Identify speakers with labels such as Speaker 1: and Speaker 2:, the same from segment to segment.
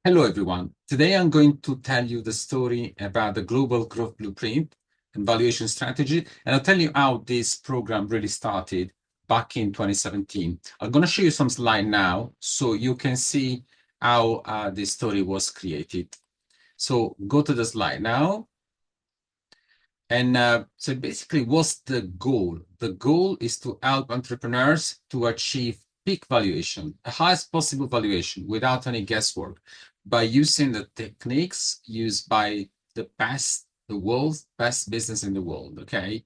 Speaker 1: Hello, everyone. Today, I'm going to tell you the story about the Global Growth Blueprint and Valuation Strategy, and I'll tell you how this program really started back in 2017. I'm going to show you some slide now so you can see how this story was created. So go to the slide now. And so basically, what's the goal? The goal is to help entrepreneurs to achieve peak valuation, the highest possible valuation without any guesswork, by using the techniques used by the world's best business in the world. Okay.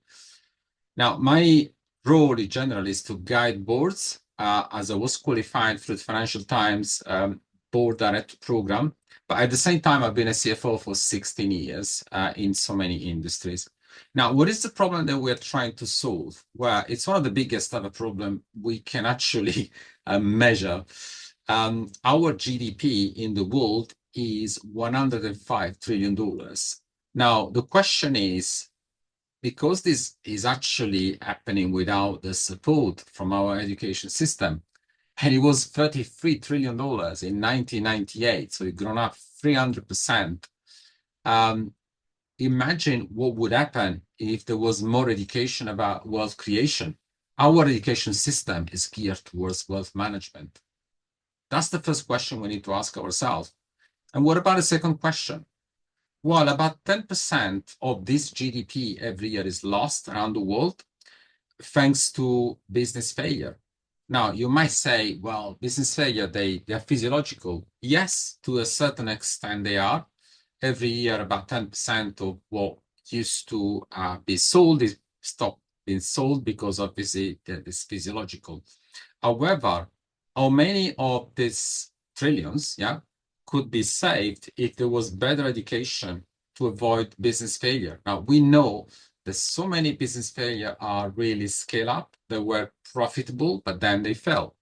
Speaker 1: Now, my role in general is to guide boards, as I was qualified through the Financial Times board director program. But at the same time, I've been a CFO for 16 years in so many industries. Now, what is the problem that we're trying to solve? Well, it's one of the biggest ever problem we can actually measure. Our GDP in the world is $105 trillion. Now, the question is, because this is actually happening without the support from our education system, and it was $33 trillion in 1998, so it's grown up 300%. Imagine what would happen if there was more education about wealth creation. Our education system is geared towards wealth management. That's the first question we need to ask ourselves. And what about the second question? Well, about 10% of this GDP every year is lost around the world thanks to business failure. Now, you might say, well, business failure, they are physiological. Yes, to a certain extent they are. Every year, about 10% of what used to be sold is stopped being sold because obviously that is physiological. However, how many of these trillions, could be saved if there was better education to avoid business failure? Now, we know that so many business failure are really scale up. They were profitable, but then they fell.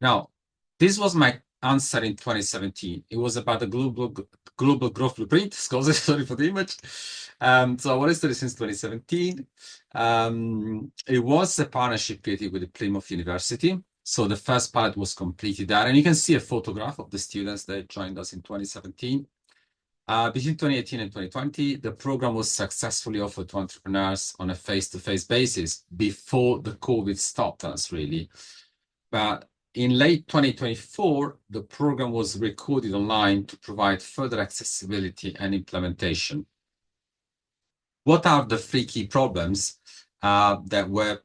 Speaker 1: Now, this was my answer in 2017. It was about the global growth blueprint. Sorry for the image. So I wanted to study since 2017. It was a partnership created with the Plymouth University. So the first part was completed there. And you can see a photograph of the students that joined us in 2017. Between 2018 and 2020, the program was successfully offered to entrepreneurs on a face-to-face basis before the COVID stopped us, really. But in late 2024, the program was recorded online to provide further accessibility and implementation. What are the three key problems that were,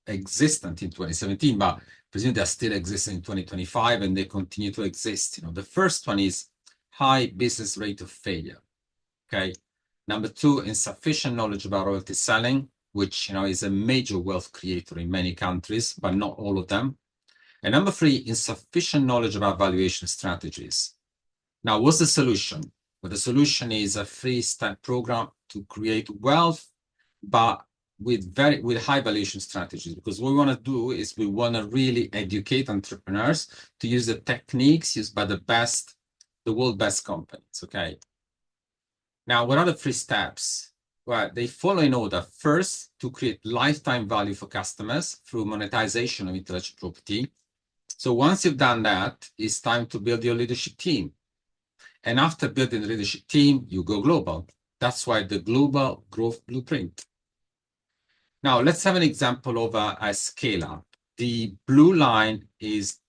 Speaker 1: existent in 2017, but presumably they're still existing in 2025 and they continue to exist? The first one is high business rate of failure. Okay. Number two, insufficient knowledge about royalty selling, which is a major wealth creator in many countries, but not all of them. And number three, insufficient knowledge about valuation strategies. Now, what's the solution? Well, the solution is a 3-step program to create wealth, but with high valuation strategies. Because what we want to do is we want to really educate entrepreneurs to use the techniques used by the world best companies. Okay. Now, what are the 3 steps? Well, they follow in order. First, to create lifetime value for customers through monetization of intellectual property. So once you've done that, it's time to build your leadership team. And after building the leadership team, you go global. That's why the Global Growth Blueprint. Now, let's have an example of a scale-up. The blue line is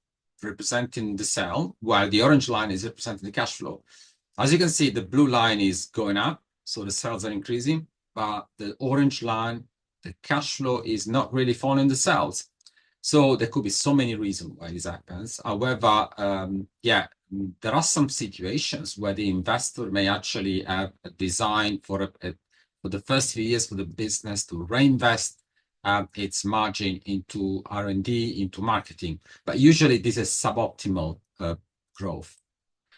Speaker 1: representing the sale, while the orange line is representing the cash flow. As you can see, the blue line is going up, so the sales are increasing, but the orange line, the cash flow, is not really following the sales. So there could be so many reasons why this happens. However, there are some situations where the investor may actually have a design for the first few years for the business to reinvest its margin into R&D, into marketing. But usually this is suboptimal growth.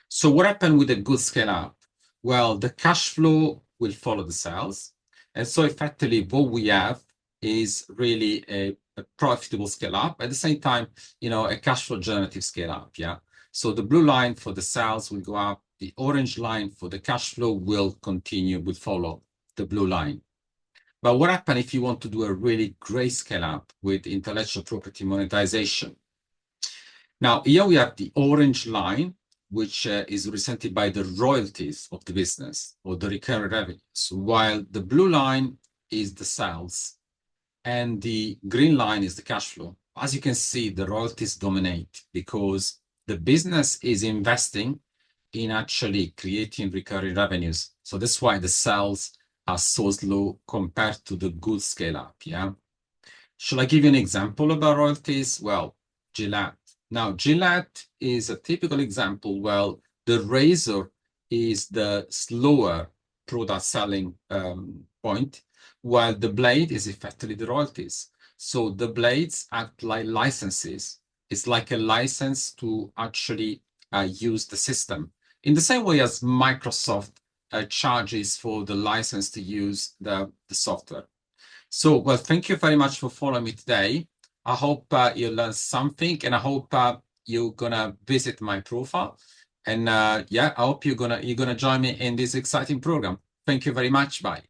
Speaker 1: So what happened with a good scale up? Well, the cash flow will follow the sales. And so effectively what we have is really a profitable scale up. At the same time, a cash flow generative scale up. Yeah. So the blue line for the sales will go up. The orange line for the cash flow will follow the blue line. But what happens if you want to do a really great scale up with intellectual property monetization? Now, here we have the orange line, which is represented by the royalties of the business or the recurring revenues, while the blue line is the sales and the green line is the cash flow. As you can see, the royalties dominate because the business is investing in actually creating recurring revenues. So that's why the sales are so slow compared to the good scale up. Yeah. Should I give you an example about royalties? Well, Gillette. Now, Gillette is a typical example. Well, the razor is the slower product selling point, while the blade is effectively the royalties. So the blades act like licenses. It's like a license to actually use the system in the same way as Microsoft charges for the license to use the software. So, well, thank you very much for following me today. I hope you learned something, and I hope you're gonna visit my profile. And yeah, I hope you're gonna join me in this exciting program. Thank you very much. Bye.